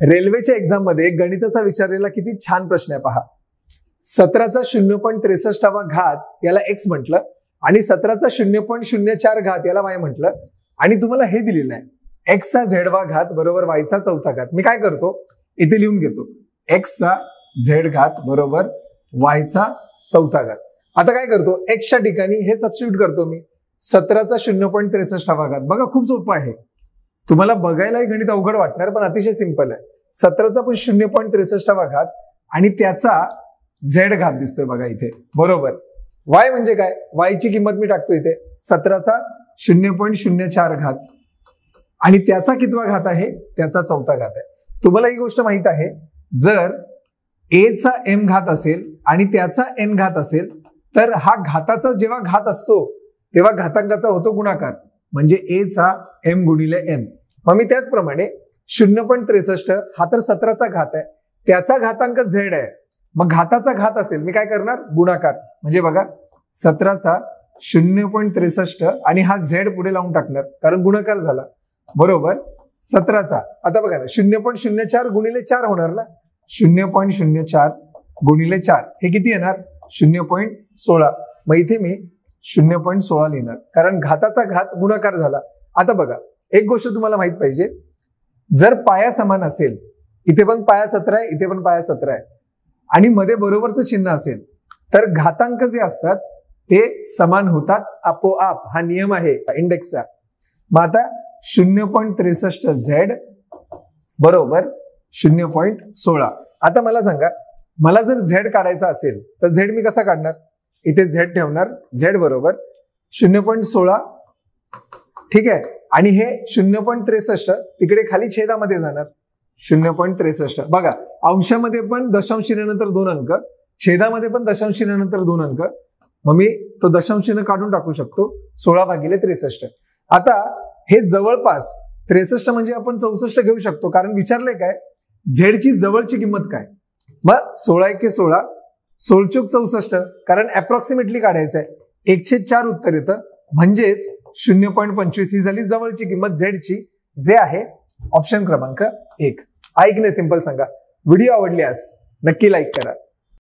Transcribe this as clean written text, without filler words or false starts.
रेल्वेच्या एक्झाम मध्ये गणिताचा विचारलेला किती छान प्रश्न आहे पहा. 17चा 0.63 घात याला x म्हटलं आणि 17चा 0.04 घात याला y म्हटलं आणि तुम्हाला हे दिलेलं आहे x चा z वा घात बरोबर y चा चौथा घात. मी काय करतो इथे लिहून घेतो x चा z घात बरोबर y चा चौथा घात. आता काय करतो x च्या ठिकाणी हे सबस्टिट्यूट करतो मी 17चा 0.63 घात. बघा खूप सोपं आहे. तुम्हाला बघायलाही गणित अवघड वाटणार पण अतिशय सिंपल आहे. 17चा पण 0.63 घात आणि त्याचा z घात दिसतोय बघा इथे बरोबर. y म्हणजे काय y ची किंमत मी टाकतो इथे 17चा 0.04 घात आणि त्याचा कितवा घात आहे त्याचा चौथा घात आहे. तुम्हाला ही गोष्ट माहित आहे जर a चा m घात असेल आणि त्याचा n घात असेल तर हा घाताचा जेव्हा घात असतो तेव्हा घातांकाचा होतो गुणाकार म्हणजे a चा m गुणिले n. मग मी त्याचप्रमाणे 0.63 हा तर 17चा घात आहे त्याचा घातांक z आहे मग घाताचा घात असेल मी काय करणार गुणाकार म्हणजे बघा 17चा 0.63 आणि हा z पुढे लावून टाकणार कारण गुणाकार झाला बरोबर 17चा. आता बघा ना 0.04 गुणिले 4 होणार ना 0.04 गुणिले 4 हे किती येणार 0.16. मग इथे मी 0.16 लिहिणार कारण घाताचा घात गुणाकार झाला. आता बघा एक गोष्ट तुम्हाला माहित पाहिजे जर पाया समान असेल इथे पण पाया 17 आहे इथे पण पाया 17 आहे आणि मध्ये बरोबरचं चिन्ह असेल तर घातांक जे असतात ते समान होतात आपोआप. हा नियम आहे इंडेक्सचा. मग आता 0.63 z बरोबर 0.16. आता मला सांगा मला जर z काढायचा असेल तर z मी कसा काढणार इथे z ठेवणार z बरोबर 0.16 ठीक आहे आणि हे 0.63 तिकडे खाली छेदामध्ये जाणार 0.63. बघा अंशामध्ये पण दशांश चिन्हानंतर 2 अंक छेदामध्ये पण दशांश चिन्हानंतर 2 अंक मग मी तो दशांश चिन्ह काढून टाकू शकतो 16/63. आता हे जवळपास 63 म्हणजे आपण 64 घेऊ शकतो कारण विचारलंय काय z ची जवळची किंमत काय. मग 16 64 कारण अप्रॉक्सिमेटली काढायचं आहे 1/4 उत्तर येतं म्हणजेच 0.25 ही झाली जवळची किंमत z ची जे आहे ऑप्शन क्रमांक 1. ऐकणे सिंपल सांगा. व्हिडिओ आवडल्यास नक्की लाईक करा.